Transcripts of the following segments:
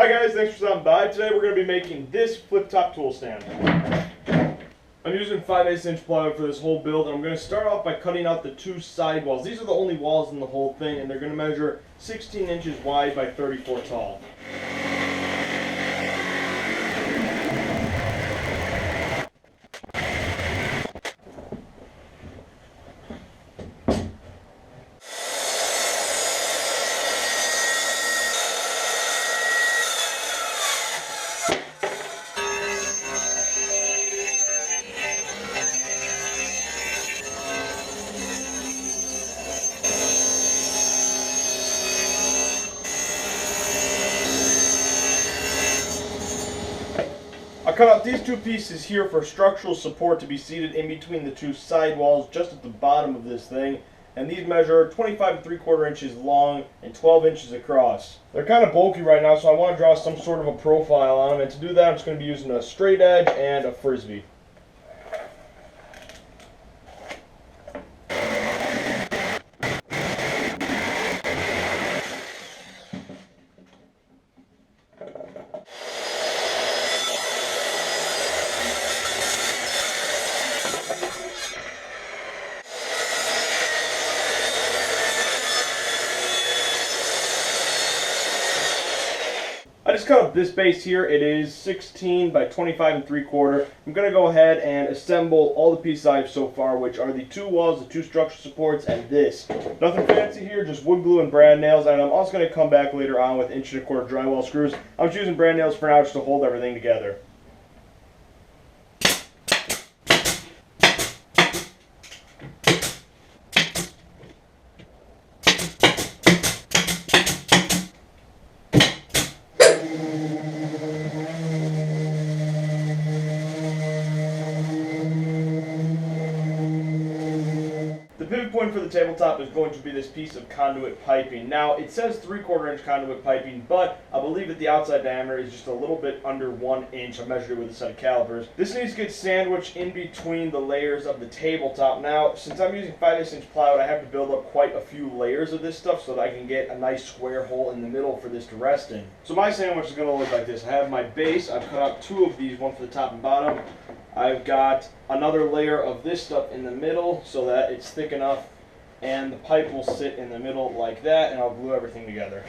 Hi guys, thanks for stopping by. Today we're going to be making this flip-top tool stand. I'm using 5/8 inch plywood for this whole build, and I'm going to start off by cutting out the two side walls. These are the only walls in the whole thing, and they're going to measure 16 inches wide by 34 tall. I cut out these two pieces here for structural support to be seated in between the two side walls just at the bottom of this thing, and these measure 25 3/4 inches long and 12 inches across. They're kind of bulky right now, so I want to draw some sort of a profile on them, and to do that I'm just going to be using a straight edge and a frisbee. I just cut up this base here. It is 16 by 25 3/4. I'm going to go ahead and assemble all the pieces I have so far, which are the two walls, the two structural supports, and this. Nothing fancy here, just wood glue and brad nails, and I'm also going to come back later on with 1 1/4 drywall screws. I'm just using brad nails for now just to hold everything together. The pivot point for the tabletop is going to be this piece of conduit piping. Now, it says 3/4 inch conduit piping, but I believe that the outside diameter is just a little bit under 1 inch. I measured it with a set of calipers. This needs to get sandwiched in between the layers of the tabletop. Now, since I'm using 5/8 inch plywood, I have to build up quite a few layers of this stuff so that I can get a nice square hole in the middle for this to rest in. So my sandwich is going to look like this. I have my base. I've cut out two of these, one for the top and bottom. I've got another layer of this stuff in the middle so that it's thick enough, and the pipe will sit in the middle like that, and I'll glue everything together.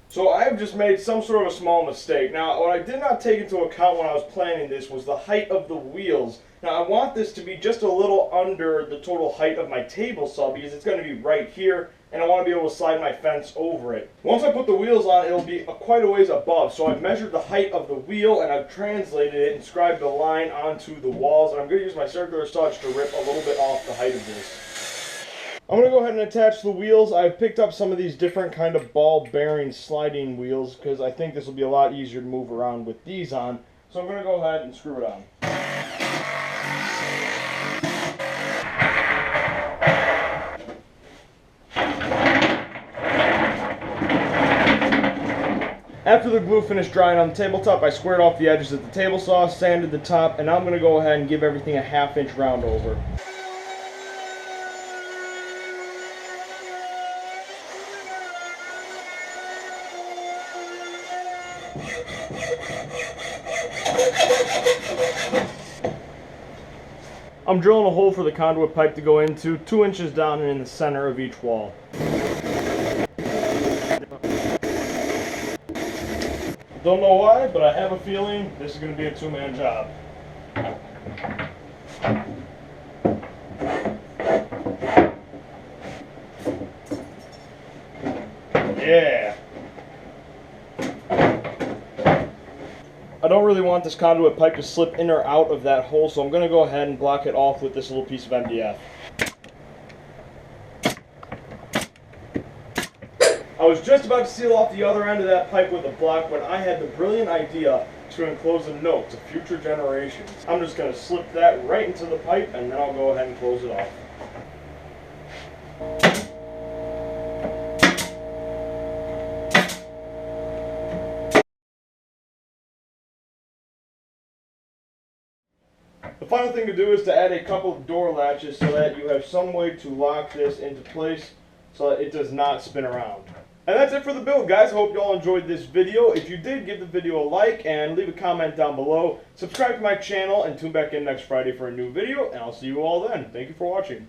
So I have just made some sort of a small mistake. Now, what I did not take into account when I was planning this was the height of the wheels. Now, I want this to be just a little under the total height of my table saw because it's going to be right here, and I want to be able to slide my fence over it. Once I put the wheels on, it'll be quite a ways above. So I've measured the height of the wheel, and I've translated it and scribed the line onto the walls. And I'm going to use my circular saw just to rip a little bit off the height of this. I'm going to go ahead and attach the wheels. I've picked up some of these different kind of ball bearing sliding wheels because I think this will be a lot easier to move around with these on. So I'm going to go ahead and screw it on. After the glue finished drying on the tabletop, I squared off the edges of the table saw, sanded the top, and now I'm going to go ahead and give everything a 1/2 inch round over. I'm drilling a hole for the conduit pipe to go into 2 inches down and in the center of each wall. Don't know why, but I have a feeling this is going to be a two-man job. Yeah. I don't really want this conduit pipe to slip in or out of that hole, so I'm going to go ahead and block it off with this little piece of MDF. I was just about to seal off the other end of that pipe with a block when I had the brilliant idea to enclose a note to future generations. I'm just going to slip that right into the pipe, and then I'll go ahead and close it off. The final thing to do is to add a couple of door latches so that you have some way to lock this into place so that it does not spin around. And that's it for the build, guys. I hope you all enjoyed this video. If you did, give the video a like and leave a comment down below. Subscribe to my channel and tune back in next Friday for a new video, and I'll see you all then. Thank you for watching.